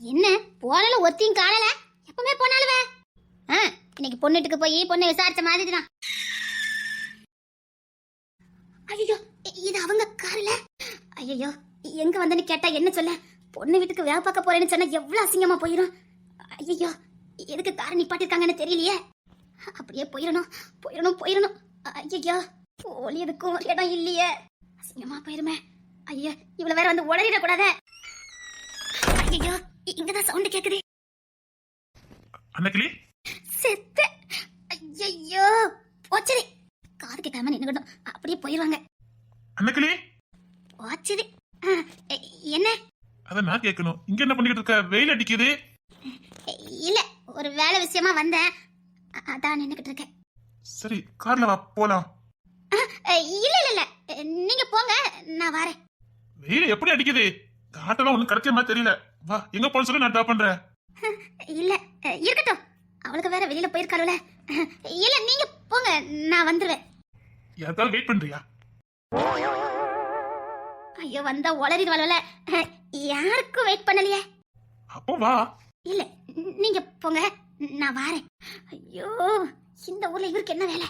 என்ன போனல ஒத்தியும் காணல, எப்பவுமே போனாலுவே. இன்னைக்கு பொண்ணுட்டுக்கு போய் பொண்ணை விசாரிச்ச மாதிரி தான். ஐயோ, இது அவங்க கார்ல. ஐயோ, எங்க வந்தன்னு கேட்டா என்ன சொல்ல? பொண்ணு வீட்டுக்கு வேலை பார்க்க போறேன்னு சொன்னா எவ்வளவு அசிங்கமா போயிடும். ஐயோ, எதுக்கு கார் நிப்பாட்டிருக்காங்கன்னு தெரியலையே. அப்படியே போயிடணும் போயிடணும் போயிடணும். ஐயோ, போலி எதுக்கும் ஒரு இடம் இல்லையே, அசிங்கமா போயிருமே. ஐயோ, இவ்வளவு வேற வந்து உளறிட கூடாதே. ஐயோ, இங்கதான் சவுண்ட் கேக்குது. அன்னக்கிளி செத்து. ஐயோ, போச்சது. காது கேட்காம நின்னுக்கணும், அப்படியே போயிருவாங்க. அன்னக்கிளி போச்சது. என்ன? அத நான் கேட்கணும். இங்க என்ன பண்ணிட்டு இருக்க? வெயில் அடிக்குது. இல்ல, ஒரு வேலை விஷயமா வந்தேன், அதான் நின்னுக்கிட்டு இருக்கேன். சரி, கார்ல வா போலாம். இல்ல இல்ல இல்ல, நீங்க போங்க, நான் வரேன். வெயில் எப்படி அடிக்குது? காட்டெல்லாம் ஒண்ணு கிடைச்ச மாதிரி தெரியல. வா, எங்க போன சொல்லி நான் டிராப் பண்றேன். இல்ல, இருக்கட்டும், அவளுக்கு வேற வெளியில போயிருக்காளுல. இல்ல, நீங்க போங்க, நான் வந்துருவேன். யாருக்காவது வெயிட் பண்றியா? ஐயோ, வந்தா உளறிடுவாள்ல. யாருக்கும் வெயிட் பண்ணலையே. அப்போ வா. இல்ல, நீங்க போங்க, நான் வரேன். ஐயோ, இந்த ஊர்ல இவருக்கு என்ன வேலை?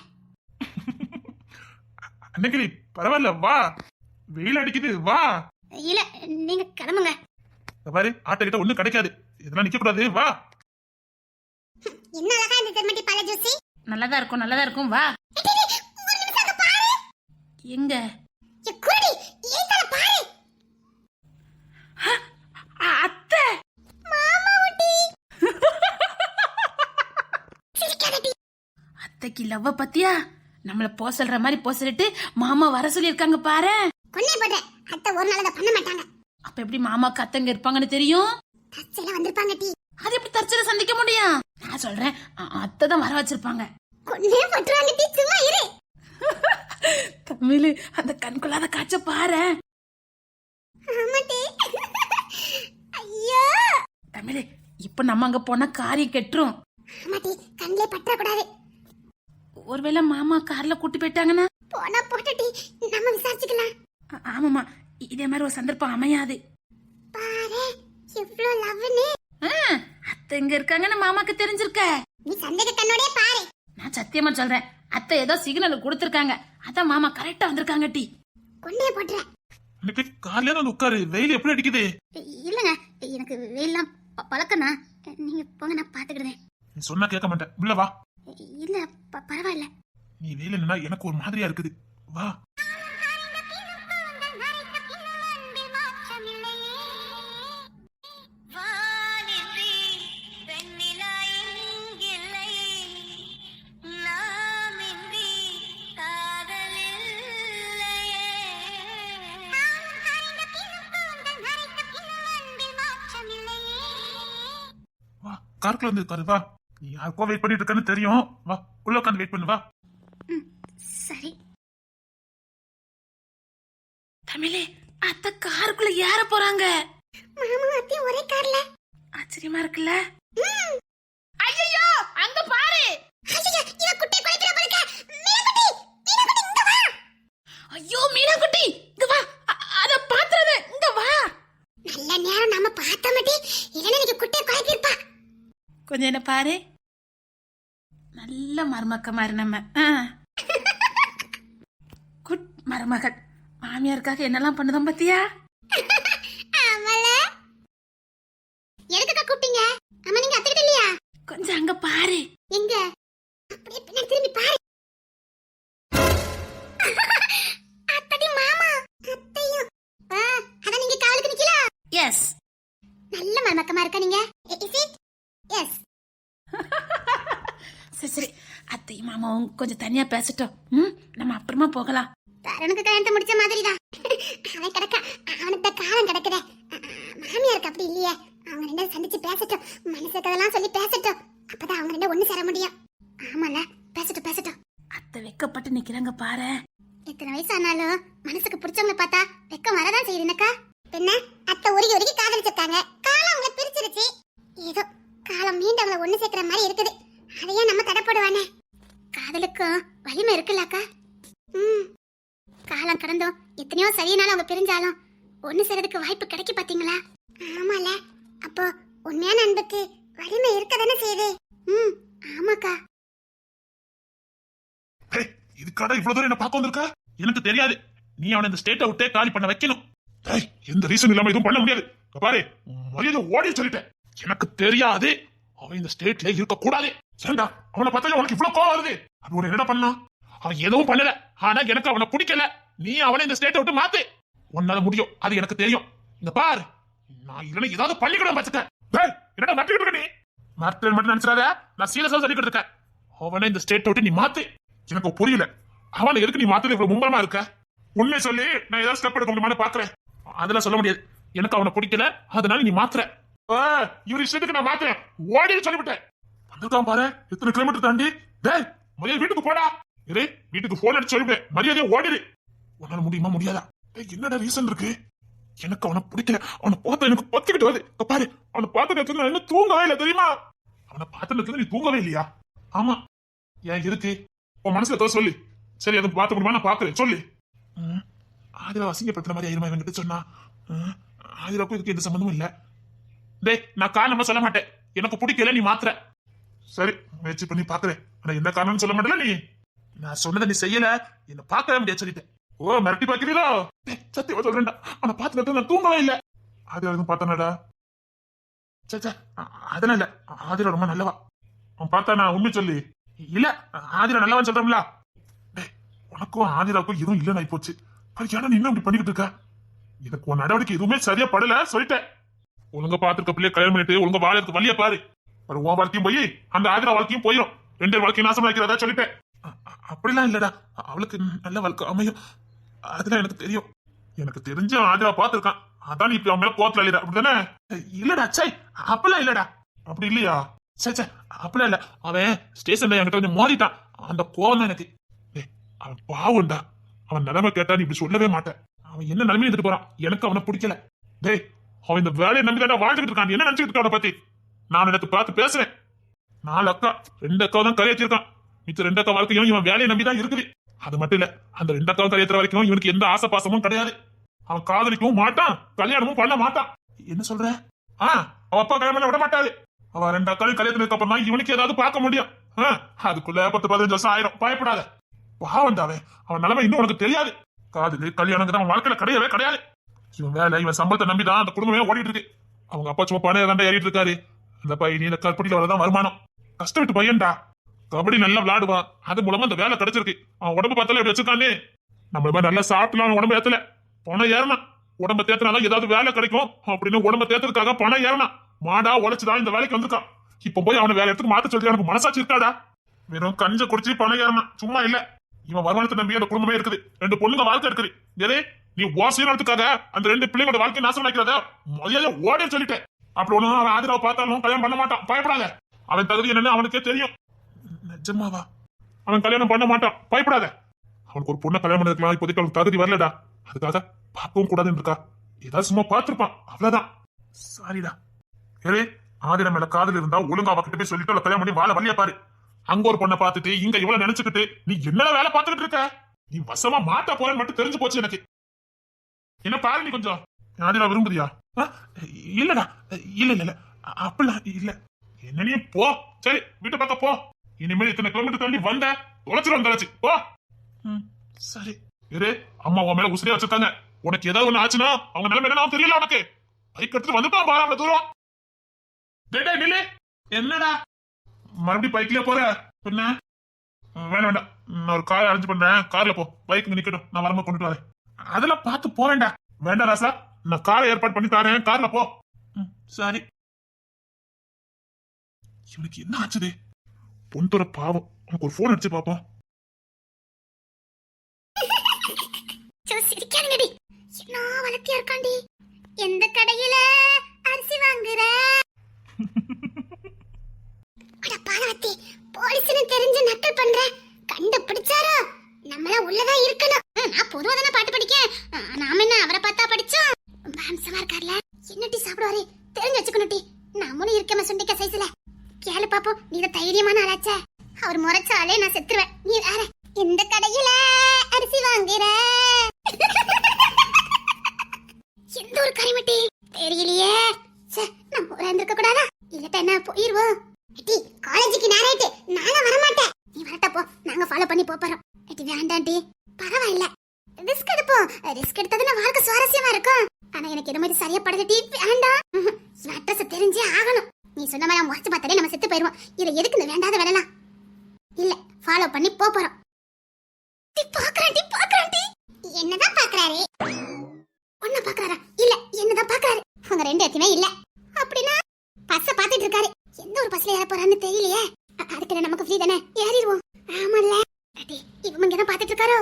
அன்னக்கிளி பரவாயில்ல, வா. வெயில் அடிக்குது, வா. இல்ல, நீங்க கிளம்புங்க. பாரு, ஆட்ட கிட்ட ஒண்ணும் கிடைக்காது, இதெல்லாம் நிக்க கூடாது, வா. என்ன அழகா இந்த தெர்மட்டி பால ஜூசி. நல்லதா இருக்கும், நல்லதா இருக்கும், வா. எங்க குருடி, ஏத்தல பாரு. அத்தை, மாமா ஊட்டி. சிரிக்காதடி. அத்தைக்கு லவ்வ பத்தியா? நம்மள போ சொல்ற மாதிரி போ சொல்லிட்டு மாமா வர சொல்லிருக்காங்க பாரு. கொன்னே போட, அத்தை ஒரு நாள் அத பண்ண மாட்டாங்க. அப்ப எப்படி மாமாக்கு அத்தைங்க இருப்பாங்கன்னு தெரியும்? தச்சல வந்திருப்பாங்க டி. அது எப்படி தற்செயல சந்திக்க முடியும்? நான் சொல்றேன், அத்தை தான் வர வச்சிருப்பாங்க. கொன்னே போட்டுறாங்க டி, சும்மா இரு. தமிழ், அந்த கண்கொள்ளாத காட்ச பாரு. ஆமா டி. ஐயோ தமிழ், இப்ப நம்ம அங்க போனா காரியம் கெட்டுரும். ஆமா டி, கண்ணிலே பற்ற கூடாது. ஒருவேளை மாமா கார்ல கூட்டி போயிட்டாங்கன்னா? போனா போட்டு டி, நம்ம விசாரிச்சுக்கலாம். ஆமாமா, இதே மாதிரி ஒரு சந்தர்ப்பம் அமையாது. பாரு, இவ்ளோ லவ்னு. அத்தை எங்க இருக்காங்கன்னு மாமாக்கு தெரிஞ்சிருக்க. நீ சந்தேக கண்ணோடே பாரு. நான் சத்தியமா சொல்றேன், அத்தை ஏதோ சிக்னல் கொடுத்திருக்காங்க, அதான் மாமா கரெக்டா வந்திருக்காங்க டி. கொன்னே போடுற. அன்னக்கிளி கார்ல வந்து உட்காரு, வெயில் எப்படி அடிக்குது? இல்லங்க, எனக்கு வெயிலாம் பழக்கம்னா. நீங்க போங்க, நான் பாத்துக்கிடுறேன். நீ சொன்னா கேட்க மாட்டேன், உள்ள வா. இல்ல, பரவாயில்ல. நீ வெயில் என்னன்னா எனக்கு ஒரு மாதிரியா இருக்குது, வா. கார்க்குள்ள வந்து உட்காரு, வா. நீ யாருக்கோ வெயிட் பண்ணிட்டு இருக்கன்னு தெரியும், வா உள்ள உட்காந்து வெயிட் பண்ணு, வா. சரி. தமிழே, அத்தை காருக்குள்ள ஏற போறாங்க. மாமா அத்தையும் ஒரே கார்ல. ஆச்சரியமா இருக்குல்ல? ஐயோ, அங்க பாரு. ஐயோ, இவ குட்டி குளிக்கிற பாருங்க. மீனாகுட்டி, மீனாகுட்டி இங்க வா. ஐயோ, மீனாகுட்டி இங்க வா. அத பாத்துறத இங்க வா. நல்ல நேரம் நாம பார்த்த மாட்டே, இல்லனா நீங்க குட்டி குளிக்கிருப்பா. கொஞ்சம் என்ன பாரு. நல்ல மருமக்க மாதிரி நம்ம. குட் மருமகள். மாமியாருக்காக என்னெல்லாம் பண்ணுதோம் பாத்தியா? ஆமல. எதுக்கு கூப்பிட்டீங்க? அம்மா நீங்க அத்தை கிட்ட இல்லையா? கொஞ்சம் அங்க பாரு. எங்க? அப்படியே பின்னாடி திரும்பி பாரு. அத்தடி மாமா, அத்தையும். அத நீங்க காலுக்கு நிக்கல? எஸ். நல்ல மருமக்கமா இருக்க நீங்க. Is it? எஸ். சரி சரி, அத்தையும் மாமாவும் கொஞ்சம் தனியா பேசட்டும். நம்ம அப்புறமா போகலாம். தரனுக்கு கல்யாணத்தை முடிச்ச மாதிரிதான். அவன் கிடக்க, அவனுக்கு காலம் கிடக்குதே. மாமியாருக்கு அப்படி இல்லையே. அவங்க ரெண்டும் சந்திச்சு பேசட்டும், மனசுக்கதெல்லாம் சொல்லி பேசட்டும். அப்பதான் அவங்க ரெண்டும் ஒண்ணு சேர முடியும். ஆமால, பேசட்டும் பேசட்டும். அத்தை வெக்கப்பட்டு நிக்கிறாங்க பாரு. எத்தனை வயசு ஆனாலும் மனசுக்கு பிடிச்சவங்களை பார்த்தா வெக்கம் வரதான் செய்யுதுனக்கா. பின்ன அத்தை உருகி உருகி காதலிச்சிருக்காங்க, காலம் அவங்களை பிரிச்சிருச்சு. ஏதோ காலம் மீண்டும் அவங்களை ஒண்ணு சேர்க்கிற மாதிரி இருக்குது. அதையே நம்ம தடை போடுவானே. காதலுக்கும் வலிமை இருக்குல்லக்கா. காலம் கடந்தும் எத்தனையோ சரியினாலும் அவங்க பிரிஞ்சாலும் ஒண்ணு சேர்றதுக்கு வாய்ப்பு கிடைக்கு பாத்தீங்களா? ஆமால. அப்போ உண்மையான அன்புக்கு வலிமை இருக்கதானே செய்யுது. ஆமாக்கா. ஏய், இதுக்காக இவ்வளவு தூரம் என்ன பார்க்க வந்திருக்க? எனக்கு தெரியாது. நீ அவனை இந்த ஸ்டேட்டை விட்டே காலி பண்ண வைக்கணும். ஏய், எந்த ரீசன் இல்லாம எதுவும் பண்ண முடியாது. இங்க பாரு, மரியாதை ஓடி சொல்லிட்டேன். எனக்கு தெரியாது அவன் இந்த ஸ்டேட்ல இருக்க கூடாது. சரிடா, அவனை பார்த்தா உனக்கு இவ்வளவு கோவம் வருது. அது ஒரு என்னடா பண்ணா? அவன் எதுவும் பண்ணல. ஆனா எனக்கு அவனை பிடிக்கல. நீ அவனை இந்த ஸ்டேட்டை விட்டு மாத்து. உன்னால முடியும், அது எனக்கு தெரியும். இந்த பாரு, நான் இல்லைன்னா ஏதாவது பண்ணிக்கிட வச்சுட்டேன். என்னடா நட்டிக்கிட்டு இருக்க நீ? மார்த்தல் மட்டும் நினைச்சிடாத, நான் சீரியஸா சொல்லிக்கிட்டு இருக்கேன். அவனை இந்த ஸ்டேட்டை விட்டு நீ மாத்து. எனக்கு புரியல, அவனை எதுக்கு நீ மாத்தது இவ்வளவு மும்பரமா இருக்க? உண்மை சொல்லி நான் ஏதாவது ஸ்டெப் எடுக்க முடியுமான்னு பாக்குறேன். அதெல்லாம் சொல்ல முடியாது. எனக்கு அவனை பிடிக்கல, அதனால நீ மாத்துற. இவர் இஷ்டத்துக்கு நான் மாத்துறேன். ஓடி சொல்லிவிட்டேன். வந்திருக்கான் பாரு, எத்தனை கிலோமீட்டர் தாண்டி. டேய், மரியாதை வீட்டுக்கு போடா. இரு, வீட்டுக்கு போன் அடிச்சு சொல்லிவிட்டேன். மரியாதையை ஓடிடு. உன்னால முடியுமா முடியாதா? என்னடா ரீசன் இருக்கு? எனக்கு அவனை பிடிக்கல. அவனை பார்த்து எனக்கு பத்துக்கிட்டு வருது. பாரு, அவனை பார்த்து நேரத்துல நான் இன்னும் தூங்கவே இல்லை தெரியுமா? அவனை பார்த்த நேரத்துல நீ தூங்கவே இல்லையா? ஆமா. ஏன் இருக்கு? உன் மனசுல ஏதோ சொல்லு. சரி, அதை பார்த்த முடியுமா? நான் பாக்குறேன், சொல்லு. ஆதிரா அசிங்கப்படுத்துற மாதிரி ஆயிருமா இவங்கிட்ட சொன்னா? ஆதிராக்கும் இதுக்கு எந்த சம்பந்தமும் இல்ல. டேய், நான் காரணமா சொல்ல மாட்டேன். எனக்கு பிடிக்கல, நீ மாத்துற. சரி, முயற்சி பண்ணி பாக்குறேன். ஆனா என்ன காரணம்னு சொல்ல மாட்டேல நீ. நான் சொன்னதை நீ செய்யல, என்ன பார்க்கவே முடியாது சொல்லிட்டேன். ஓ, மிரட்டி பாக்கிறீங்களா? சத்தியமா சொல்றேன்டா, அவனை பார்த்து நான் தூங்கவே இல்லை. ஆதிரா எதுவும் பார்த்தானடா? சச்சா, அதனால இல்ல. ஆதிரா ரொம்ப நல்லவா. அவன் பார்த்தா நான் உண்மை சொல்லி இல்ல. ஆதிரா நல்லவன் சொல்றோம்ல. உனக்கும் ஆதிராவுக்கும் எதுவும் இல்லைன்னு ஆயி போச்சு. ஏன்னா நீ என்ன இப்படி பண்ணிக்கிட்டு இருக்க? எனக்கு உன் நடவடிக்கை எதுவுமே சரியா படல சொல்லிட்டேன். ஒழுங்கா பாத்துருக்க பிள்ளைய கல்யாணம் பண்ணிட்டு ஒழுங்கா வாழறதுக்கு வழியா பாரு. உன் வாழ்க்கையும் போய் அந்த ஆதிரா வாழ்க்கையும் போயிடும். ரெண்டு வாழ்க்கையும் நாசம் வைக்கிறதா சொல்லிட்டேன். அப்படிலாம் இல்லடா, அவளுக்கு நல்ல வாழ்க்கை அமையும். அதெல்லாம் எனக்கு தெரியும். எனக்கு தெரிஞ்ச ஆதிரா பாத்துருக்கான். அதான் நீ இப்படி அவன் மேல கோத்துல இல்லடா, அப்படிதானே? இல்லடா, சை, அப்பெல்லாம் இல்லடா. அப்படி இல்லையா? சே, அப்படிலாம் இல்ல. அவன் ஸ்டேஷன்ல என்கிட்ட கொஞ்சம் மோதிட்டான். அந்த கோவம் தான் எனக்கு. அவன் பாவம்டா. அவன் நிலைமை கேட்டா நீ இப்படி சொல்லவே மாட்டேன். அவன் என்ன நிலைமையை எடுத்துட்டு போறான், எனக்கு அவனை பிடிக்கல. டேய், அவன் இந்த வேலையை நம்பி தான் வாழ்ந்துட்டு இருக்கான். என்ன நினைச்சுட்டு இருக்கான் அவனை பத்தி? நான் எனக்கு பார்த்து பேசுறேன். 4 அக்கா, 2 அக்கா தான் கரையேற்றிருக்கான். மிச்ச 2 அக்கா வாழ்க்கையும் இவன் வேலையை நம்பிதான் இருக்குது. அது மட்டும் இல்ல, அந்த 2 அக்காவும் கரையேற்ற வரைக்கும் இவனுக்கு எந்த ஆசை பாசமும் கிடையாது. அவன் காதலிக்கவும் மாட்டான், கல்யாணமும் பண்ண மாட்டான். என்ன சொல்ற? அவன் அப்பா கல்யாணம் பண்ண விட மாட்டாரு. அவன் 2 அக்காலையும் கல்யாணத்துக்கு அப்புறம் தான் இவனுக்கு ஏதாவது பார்க்க முடியும். அதுக்குள்ள 10-15 வருஷம் ஆயிரும். பயப்படாத. பாவண்டாவே, அவன் நிலைமை இன்னும் உனக்கு தெரியாது. காதலு கல்யாணம் அவன் வாழ்க்கையில கிடையவே கிடையாது. இவன் வேலை, இவன் சம்பளத்தை நம்பிதான் அந்த குடும்பமே ஓடிட்டு இருக்கு. அவங்க அப்பா சும்மா பணைய தாண்டா ஏறிட்டு இருக்காரு. அந்த பையன் இந்த கற்பட்டியில வரதான் வருமானம். கஷ்டப்பட்டு பையன்டா. கபடி நல்லா விளையாடுவான். அது மூலமா அந்த வேலை கிடைச்சிருக்கு. அவன் உடம்பு பார்த்தாலே எப்படி வச்சிருக்கானே. நம்மள மாதிரி நல்லா சாப்பிட்டுலாம் அவன் உடம்பு ஏத்தல. பணம் ஏறணும். உடம்ப தேத்தினாலும் ஏதாவது வேலை கிடைக்கும் அப்படின்னு உடம்ப தேத்துறதுக்காக பணம் ஏறணும். மாடா உழைச்சுதான் இந்த வேலைக்கு வந்திருக்கான். இப்ப போய் அவனை வேலை எடுத்துக்கு மாத்த சொல்லி எனக்கு மனசாச்சு இருக்காடா? வெறும் கஞ்ச குடிச்சு பணம் ஏறணும், சும்மா இல்ல. இவன் வருமானத்தை நம்பி அந்த குடும்பமே இருக்குது. 2 பொண்ணுங்க வாழ்க்கை இருக்குது. ஏதே நீ சுயநலத்துக்காக அந்த 2 பிள்ளைங்களோட வாழ்க்கை நாசம் வைக்கிறத முதல்ல ஓட சொல்லிட்டேன். அப்படி ஒண்ணு அவன் ஆதிராவை பார்த்தாலும் கல்யாணம் பண்ண மாட்டான். பயப்படாத. அவன் தகுதி என்னன்னு அவனுக்கே தெரியும். நிஜமாவா? அவன் கல்யாணம் பண்ண மாட்டான். பயப்படாத. அவனுக்கு ஒரு பொண்ணை கல்யாணம் பண்ணிருக்கலாம். இப்போதைக்கு அவனுக்கு தகுதி வரலடா. அதுக்காக பார்க்கவும் கூடாதுன்னு இருக்கா. ஏதாவது சும்மா பார்த்திருப்பான், அவ்வளவுதான். சாரிடா. ஏரே, ஆதிரா மேல காதல் இருந்தா ஒழுங்கா அவகிட்ட போய் சொல்லிட்டு கல்யாணம் பண்ணி வாழ வழியா பாரு. அங்க ஒரு பொண்ணை பார்த்துட்டு இங்க இவ்வளவு நினைச்சுக்கிட்டு நீ என்னடா வேலை பார்த்துக்கிட்டு இருக்க? நீ வசமா மாட்டா போறேன்னு மட்டும் தெரிஞ்சு போச்சு எனக்கு. என்ன பாரு, நீ கொஞ்சம் ஆதிரா விரும்புதியா? இல்லடா, இல்ல அப்படிலாம் இல்ல. என்ன நீ போ. சரி, வீட்டு பக்கம் போ. இனிமேல் இத்தனை கிலோமீட்டர் தாண்டி வந்த தொலைச்சிரும் போ. சரி. இரு, அம்மா உன் மேல உசிரியா வச்சிருக்காங்க. உனக்கு ஏதாவது ஒண்ணு ஆச்சுன்னா அவங்க நிலைமை என்ன தெரியல உனக்கு. பைக் எடுத்துட்டு வந்துட்டான் பாரு அவ்வளவு தூரம். டேய் நில்லு. என்னடா மறுபடியும் பைக்லயே போற? என்ன வேண்டாம், நான் ஒரு கார் அரேஞ்ச் பண்றேன். கார்ல போ. பைக் நிக்கட்டும், நான் வரும்போது கொண்டுட்டு வரேன். அதெல்லாம் பார்த்து போ. வேண்டாம் ராசா, நான் காரை ஏற்பாடு பண்ணி தரேன். கார்ல போ. சரி. இவனுக்கு என்ன ஆச்சுது? பொண்ணுற பாவம். உனக்கு ஒரு போன் அடிச்சு பாப்போம். எந்த கடையில அரிசி வாங்குற? போலீஸ்னு தெரிஞ்சு நக்கல் பண்ற. கண்டுபிடிச்சாரோ? நம்மள உள்ளதான் இருக்கணும். நான் பொதுவா தானே பாட்டு படிக்கேன். நாம என்ன அவரை பார்த்தா படிச்சோம்? வம்சமா இருக்கார்ல. என்னட்டி சாப்பிடுவாரு தெரிஞ்சு வச்சுக்கணுட்டி. நம்மளும் இருக்கமா சுண்டிக்க சைஸ்ல. கேளு பாப்போம், நீ தைரியமான ஆளாச்சே. அவர் முறைச்சாலே நான் செத்துருவேன். நீ வேற. இந்த கடையில அரிசி வாங்குற? எந்த ஒரு கரிமட்டி தெரியலையே. ச்சே நம்ம ஊரா இருந்திருக்க கூடாதா? இல்லட்ட என்ன போயிருவோம். எட்டி காலேஜுக்கு நேராயிட்டு நானா வர மாட்டேன். நீ வரட்ட போ, நாங்க ஃபாலோ பண்ணி போறோம். எட்டி வேண்டாண்டி, பரவாயில்ல. ரிஸ்க் எடுப்போம். ரிஸ்க் எடுத்ததுனா வாழ்க்கை சுவாரஸ்யமா இருக்கும். ஆனா எனக்கு என்னமோ இது சரியா படுதட்டி, வேண்டாம். இவன் அட்ரஸ் தெரிஞ்சே ஆகணும். நீ சொன்ன மாதிரி முறைச்சு பார்த்தாலே நம்ம செத்து போயிருவோம். இதை எதுக்கு இந்த வேண்டாத வேலைலாம்? இல்ல, ஃபாலோ பண்ணி போறோம். பாக்குறாண்டி. என்னதான் பாக்குறாரு? ஒன்ன பாக்குறாரா? இல்ல, என்னதான் பாக்குறாரு? அவங்க ரெண்டு எத்துமே இல்ல. அப்படின்னா பஸ்ஸ பாத்துட்டு இருக்காரு. எந்த ஒரு பஸ்ல ஏற போறான்னு தெரியலையே. அதுக்கு நமக்கு ஃப்ரீ தானே, ஏறிடுவோம். ஆமால்ல. அடி, இவங்க இங்க தான் பாத்துட்டு இருக்காரோ?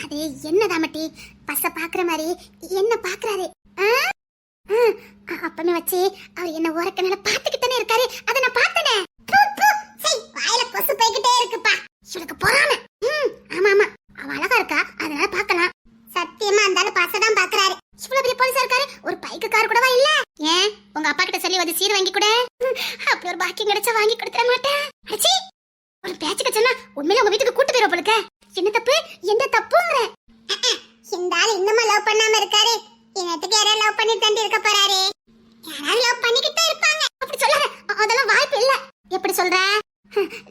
அது என்னதான் மட்டி, பஸ்ஸ பாக்குற மாதிரி என்ன பாக்குறாரு? அப்பமே வச்சு அவர் என்ன ஓரக்கனால பாத்துக்கிட்டே இருக்காரு. அத நான் பார்த்தனே. வாயில கொசு போய்கிட்டே இருக்குப்பா. இவளுக்கு பொறாம. ஆமா ஆமா, அவ அழகா இருக்கா, அதனால பார்க்கலாம். சத்தியமா அந்த பஸ்ஸ தான் பாக்குறாரு. இவ்வளவு பெரிய போலீஸா இருக்காரு, ஒரு பைக்கு கார் கூடவா இல்ல? ஏன் உங்க அப்பா கிட்ட சொல்லி வந்து சீர் வாங்கி கொடு. அப்படி ஒரு பாக்கியம் கிடைச்சா வாங்கி கொடுத்துட மாட்டேன். அச்சி, ஒரு பேச்சுக்கு சொன்னா உண்மையில உங்க வீட்டுக்கு கூட்டு போயிரும் போலுக்க. என்ன தப்பு, எந்த தப்புங்கற? இந்த ஆள் இன்னுமா லவ் பண்ணாம இருக்காரு. என்னத்துக்கு யாரோ லவ் பண்ணி தண்டி இருக்க போறாரு. யாராவது லவ் பண்ணிக்கிட்டே இருப்பாங்க. அப்படி சொல்லாத, அதெல்லாம் வாய்ப்பு இல்ல. எப்படி சொல்ற?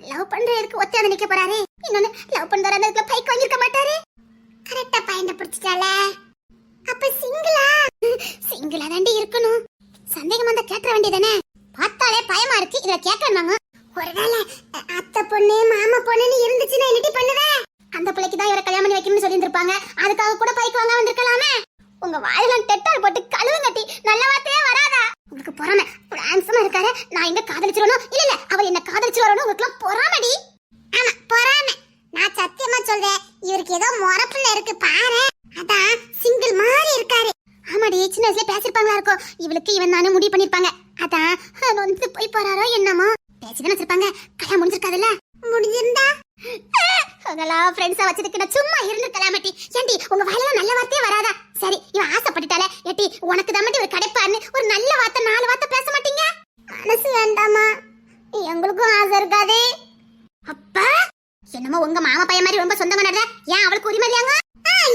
லவ் பண்றதுக்கு ஒத்தையாத நிக்க போறாரு. இன்னொன்னு லவ் பண்ற அந்த பைக் வாங்கிருக்க மாட்டாரு. கரெக்டா பாயிண்ட் பிடிச்சிட்டால. அப்ப சிங்கிளா தாண்டி இருக்கணும். சந்தேகமா தான் கேட்க வேண்டியதானே. பார்த்தாலே பயமா இருக்கு, இத கேட்கறாங்க. ஒருவேளை அத்தை பொண்ணு மாமா பொண்ணுன்னு இருந்துச்சுன்னா என்னடி பண்ணுவ? அந்த பிள்ளைக்கு தான் இவரை கல்யாணம் பண்ணி வைக்கணும்னு சொல்லி இருந்திருப்பாங்க. அதுக்காக கூட பைக் வாங்க வந்திருக்கலாமே. உங்க வாயிலாம் டெட்டால் போட்டு கழுவு கட்டி நல்ல வார்த்தையே வராதா? உங்களுக்கு பொறாம. ஹேண்ட்ஸமா இருக்காரு, நான் எங்க காதலிச்சிரணும். இல்ல அவர் என்ன காதலிச்சு வரணும். உங்களுக்கு பொறாமடி. ஆமா பொறாம. நான் சத்தியமா சொல்றேன், இவருக்கு ஏதோ முறப்புல இருக்கு பாரு. அதான் சிங்கிள் மாதிரி இருக்காரு. ஆமாடி, சின்ன வயசுல பேசிருப்பாங்களா இருக்கும். இவளுக்கு இவன் தானே முடிவு பண்ணிருப்பாங்க. அதான் வந்து போய் போறாரோ என்னமோ. பேசிதானே வச்சிருப்பாங்க. கல்யாணம் முடிஞ்சிருக்காதுல்ல? முடிஞ்சிருந்தா உங்களா ஃப்ரெண்ட்ஸா வச்சதுக்கு நான் சும்மா இருந்திருக்கலாமட்டி. ஏண்டி உங்க வாயில நல்ல வார்த்தையே வராதா? சரி, இவன் ஆசைப்பட்டுட்டாலே. ஏட்டி உனக்கு தான் ஒரு கிடைப்பான்னு ஒரு நல்ல வார்த்தை 4 வார்த்தை பேச மாட்டீங்க? மனசு வேண்டாமா? எங்களுக்கும் ஆசை இருக்காதே. அப்பா என்னமோ உங்க மாமா பையன் மாதிரி ரொம்ப சொந்தமா நடுற. ஏன் அவளுக்கு உரிமை இல்லையாங்க?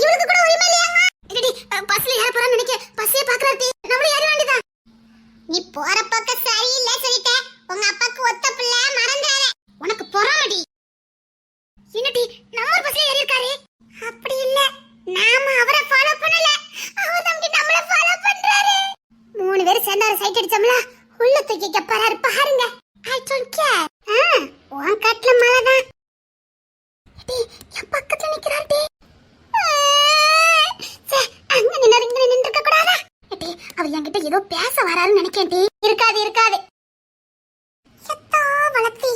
இவளுக்கு கூட உரிமை இல்லையாங்க? பஸ்ல ஏற போறான்னு நினைக்க பஸ்ஸே பாக்குறாரு. நம்மளும் ஏற வேண்டியதா? நீ போற பக்கம் சரியில்லை சொல்லிட்டேன். உங்க அப்பாக்கு ஒத்த பிள்ளை மறந்துறானே. உனக்கு பொறாமடி. என்னடி நம்ம ஒரு பஸ்ல ஏறி இருக்காரு? அப்படி இல்ல, நாம அவரை ஃபாலோ பண்ணல, அவர் நமக்கு நம்மள ஃபாலோ பண்றாரு. 3 பேர் சேர்ந்து ஒரு சைட் அடிச்சோம்ல, உள்ள தூக்கி கப்பறாரு பாருங்க. I don't care. உன் கட்ல மலைதான். டி என் பக்கத்துல நிக்கிறாரு. அங்க நின்னுக்க கூடாதா? டி அவர் என்கிட்ட ஏதோ பேச வராருன்னு நினைக்கேன். டி இருக்காது. சத்தா வளத்தி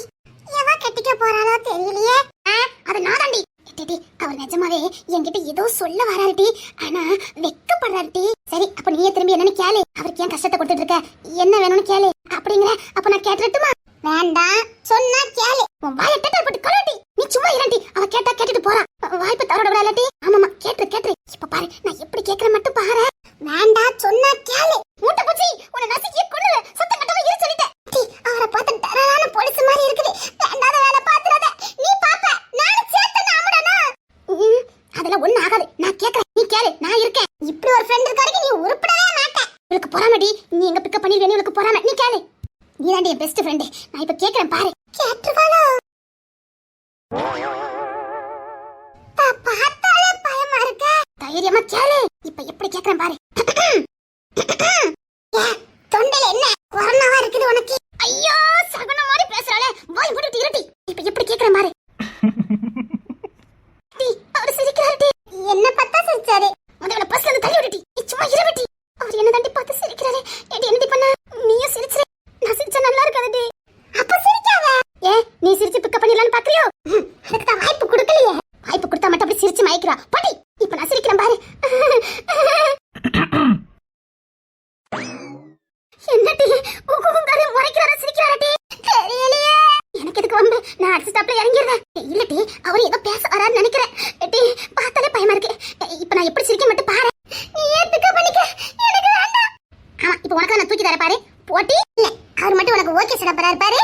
எவ கட்டிக்க போறாளோ தெரியலையே. அது நாதாண்டி. டி அவர் நிஜமாவே என்கிட்ட ஏதோ சொல்ல வராரு. டி ஆனா வெக்கப்படுறாரு. டி சரி, அப்ப நீயே திரும்பி என்னன்னு கேளு. அவருக்கு ஏன் கஷ்டத்தை கொடுத்துட்டு இருக்க, என்ன வேணும்னு கேளு. அப்படிங்கிற அப்ப நான் கேட்டுட்டுமா? வேண்டாம், சொன்னா கேளு. உன் வாயை டெட்டால் போட்டு கொலட்டி. நீ சும்மா இரண்டி. அவ கேட்டா கேட்டுட்டு போறா. வாய்ப்பு தவற விடாலட்டி. ஆமாமா, கேட்டு இப்ப பாரு, நான் எப்படி கேக்குற மட்டும் பாரு. வேண்டாம், சொன்னா கேளு. மூட்டை பூச்சி உன்னை நசுக்கிய கொல்லுல சத்தம் கட்டமா இரு சொல்லிட்டேன். அவரை பார்த்து டரான போலீஸ் மாதிரி இருக்குது. வேண்டாத வேலை பாத்துறாத. நீ பாப்ப, நானும் சேர்த்து நாமடனா. அதெல்லாம் ஒண்ணு ஆகாது. நான் கேக்குறேன், நீ கேளு. நான் இருக்கேன். இப்படி ஒரு ஃப்ரெண்ட் இருக்காருக்கு, நீ உருப்படவே மாட்ட. உங்களுக்கு பொறாமடி. நீ எங்க பிக்கப் பண்ணிடுவேன்னு உங்களுக்கு பொறாம. நீ கேளு. நீ தாண்டி என் பெஸ்ட் ஃப்ரெண்டு. நான் இப்ப கேக்குறேன் பாரு. கேட்டுவாளோ? பார்த்தாலே பயமா இருக்க. தைரியமா கேளு. இப்ப எப்படி கேக்குறேன் பாரு. தொண்டையில என்ன கொரோனாவா இருக்குது உனக்கு? ஐயோ, சகுன மாதிரி பேசுறாளே. வாய் மூடிட்டு இருட்டி. இப்ப எப்படி கேக்குறேன் பாரு. அவர் சிரிக்கிறாரு. என்ன பார்த்தா சிரிச்சாரு. முதல்ல பஸ்ல இருந்து தள்ளி விட்டுட்டி. நீ சும்மா இருவட்டி. அவர் என்ன தாண்டி பார்த்து சிரிக்கிறாரு. என்னடி பண்ண? நீயும் சிரிச்சிரு. நான் சிரிச்சா நல்லா இருக்காது. அப்ப சிரிக்காத. நீ சிரிச்சு பிக்கப் பண்ணிடலான்னு பாக்குறியோ? அதுக்கு தான் வாய்ப்பு கொடுக்கலையே. வாய்ப்பு கொடுத்தா மட்டும் அப்படி சிரிச்சு மயக்கிறா. படி, இப்ப நான் சிரிக்கிறேன் பாரு. என்னடி உங்களுக்காரே முறைக்கிறாரா சிரிக்கிறாரடி? தெரியலையே. எனக்கு எதுக்கு வந்து நான் அடுத்த ஸ்டாப்ல இறங்கிடுறேன். இல்லடி, அவர் ஏதோ பேச வரான்னு நினைக்கிறேன். டி பார்த்தாலே பயமா இருக்கு. இப்ப நான் எப்படி சிரிக்க மட்டும் பாரு. நீ ஏத்துக்க பண்ணிக்க. எனக்கு வேண்டாம். ஆமா, இப்ப உனக்கு நான் தூக்கி தர பாரு. போட்டி இல்ல, அவர் மட்டும் உனக்கு ஓகே சொல்ல போறாரு பாரு.